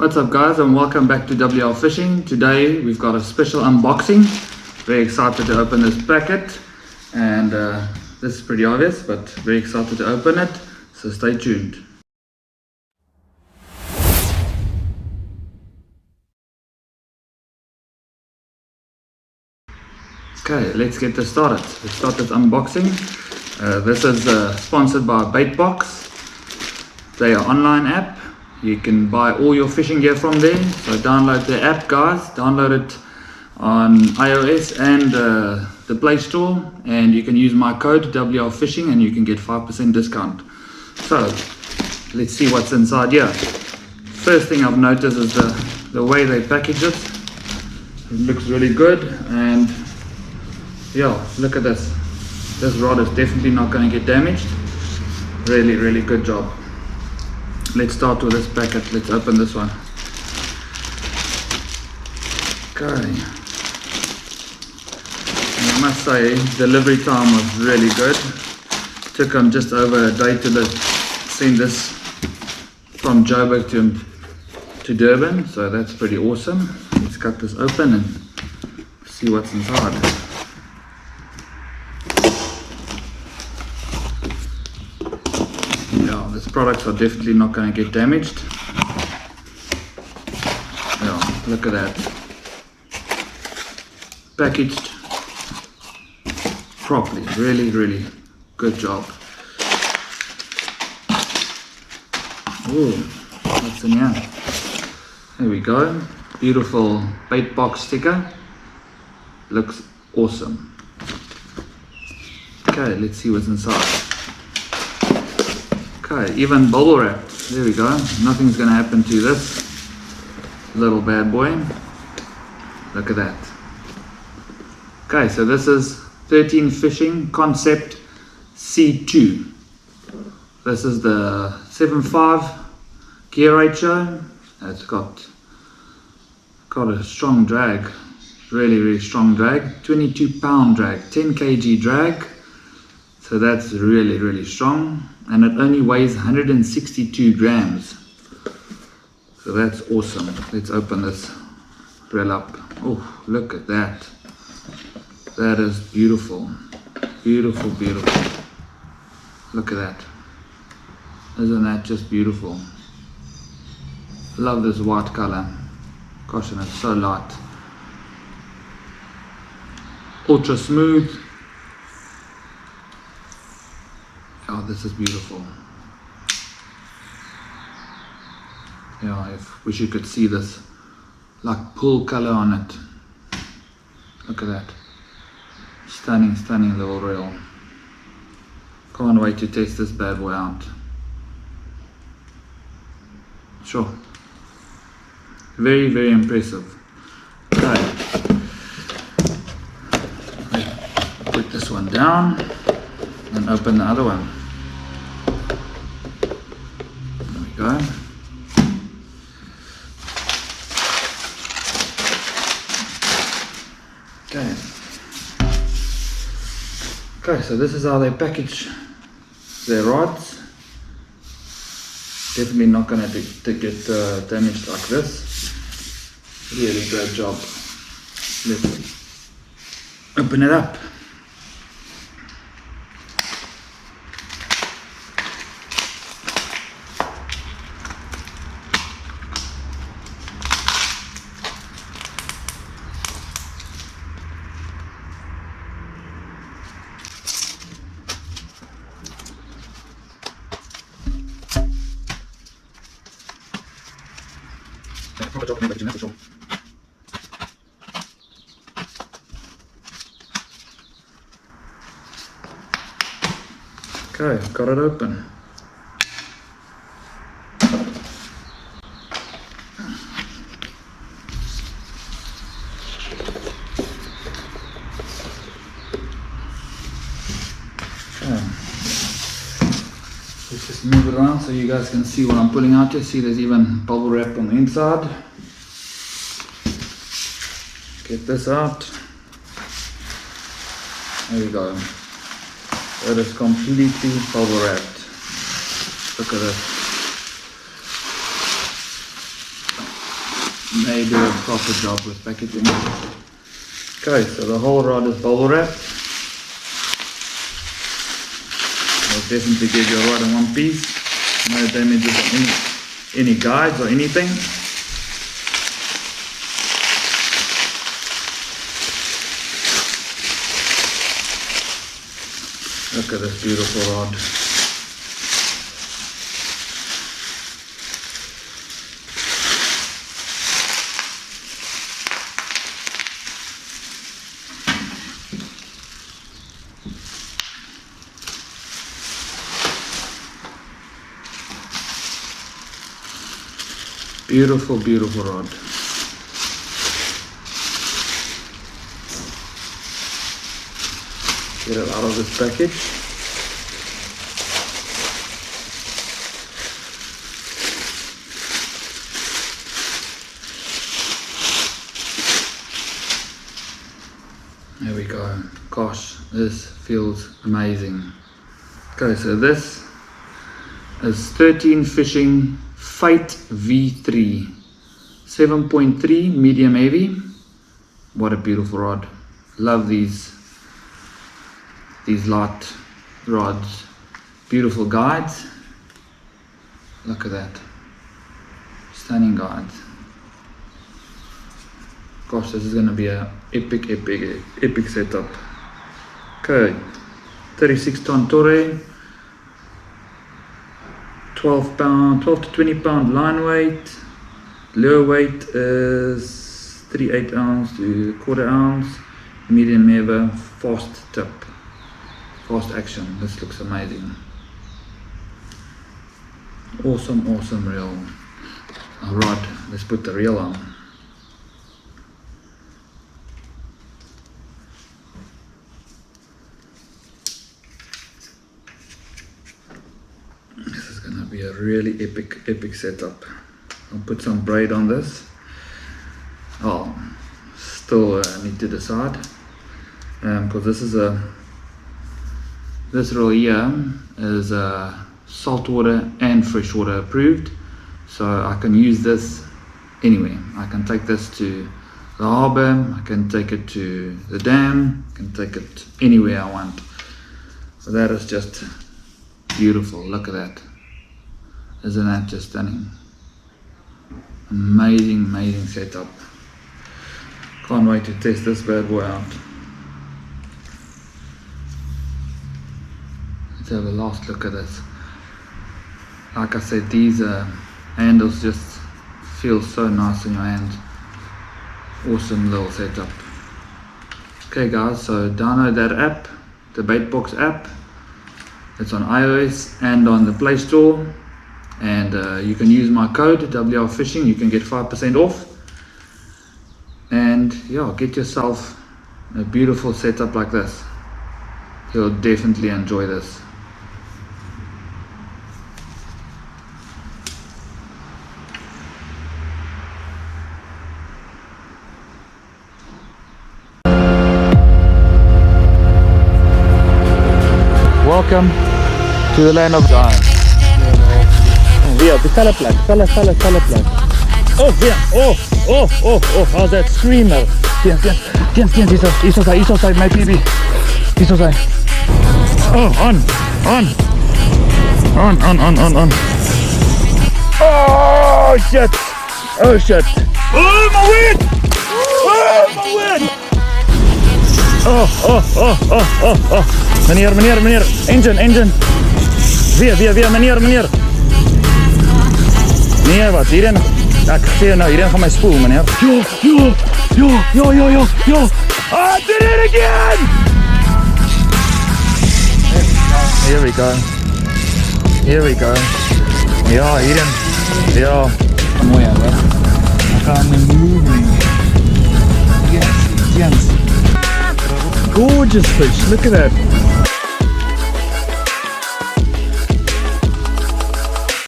What's up guys, and welcome back to WL Fishing. Today we've got a special unboxing. Very excited to open this packet, and this is pretty obvious, but very excited to open it, so stay tuned. Okay, let's get this started. Let's start this unboxing. This is sponsored by Baitbox. They are an online app. You can buy all your fishing gear from there. So download the app, guys. Download it on iOS and the Play Store, and you can use my code WL Fishing and you can get 5% discount. So let's see what's inside here. First thing I've noticed is the way they package it. It looks really good, and yeah, look at this. This rod is definitely not going to get damaged. Really good job. Let's start with this packet. Let's open this one. Okay. And I must say, delivery time was really good. Took them just over a day to send this from Joburg to Durban, so that's pretty awesome. Let's cut this open and see what's inside. These products are definitely not going to get damaged. Yeah, look at that. Packaged properly. Really good job. Ooh, what's in here? There we go. Beautiful Baitbox sticker. Looks awesome. Okay, let's see what's inside. Okay, even bubble wrap. There we go. Nothing's going to happen to this little bad boy. Look at that. Okay, so this is 13 Fishing Concept C2. This is the 7.5 gear ratio. It's got a strong drag. Really strong drag. 22 pound drag. 10 kg drag. So that's really strong, and it only weighs 162 grams. So that's awesome. Let's open this reel up. Oh, look at that. That is beautiful. Beautiful. Look at that. Isn't that just beautiful? Love this white color. Gosh, and it's so light. Ultra smooth. Oh, this is beautiful. Yeah, I wish you could see this, like pool color on it. Look at that. Stunning little reel. Can't wait to test this bad boy out. Sure. Very impressive. Okay. Put this one down and open the other one. There we go. Okay, so this is how they package their rods. Definitely not going to get damaged like this. Really great job. Let's open it up. Okay, got it open. Let's just move it around so you guys can see what I'm pulling out here. See, there's even bubble wrap on the inside. Get this out. There we go. It is completely bubble wrapped. Look at this. they do a proper job with packaging. Okay, so the whole rod is bubble wrapped. I'll definitely give you a rod in one piece. No damages on any guides or anything. Look at this beautiful rod. Beautiful, beautiful rod. Get it out of this package. There we go. Gosh, this feels amazing. Okay, so this is 13 Fishing Fight V3 7.3 medium heavy. What a beautiful rod. Love these light rods. Beautiful guides. Look at that. Stunning guides. Gosh, this is going to be a epic setup. Okay, 36 ton Torre, 12 to 20 pound line weight. Lure weight is 3/8 ounce to 1/4 ounce. Medium ever, fast tip, fast action. This looks amazing. Awesome reel. A rod. Let's put the reel on. This is gonna be a really epic setup. I'll put some braid on this. Oh, still need to decide because this reel here is saltwater and freshwater approved, so I can use this anywhere. I can take this to the harbour, I can take it to the dam, I can take it anywhere I want. So that is just beautiful. Look at that. Isn't that just stunning? Amazing setup. Can't wait to test this bad boy out. Let's have a last look at this. Like I said, these handles just feel so nice in your hand. Awesome little setup. Okay guys, so download that app, the Baitbox app. It's on iOS and on the Play Store, and you can use my code WR Fishing. You can get 5% off, and yeah, get yourself a beautiful setup like this. You'll definitely enjoy this. Welcome to the land of giants. Yeah, the color plug. Oh, yeah. How's that screamer? Yes. He's outside, my baby. He's outside. Oh, on. Oh, shit. Oh, my wind. Oh. Meneer. Engine. Via, meneer. Meneer, wat? Hierin? Ek sê nou, hierin gaan my spoel, meneer. Yo. Ah, did it again! Here we go. Ja, hierin. Ja. Mooi, hè? Ek gaan my moving. Yes. Gorgeous fish, look at that.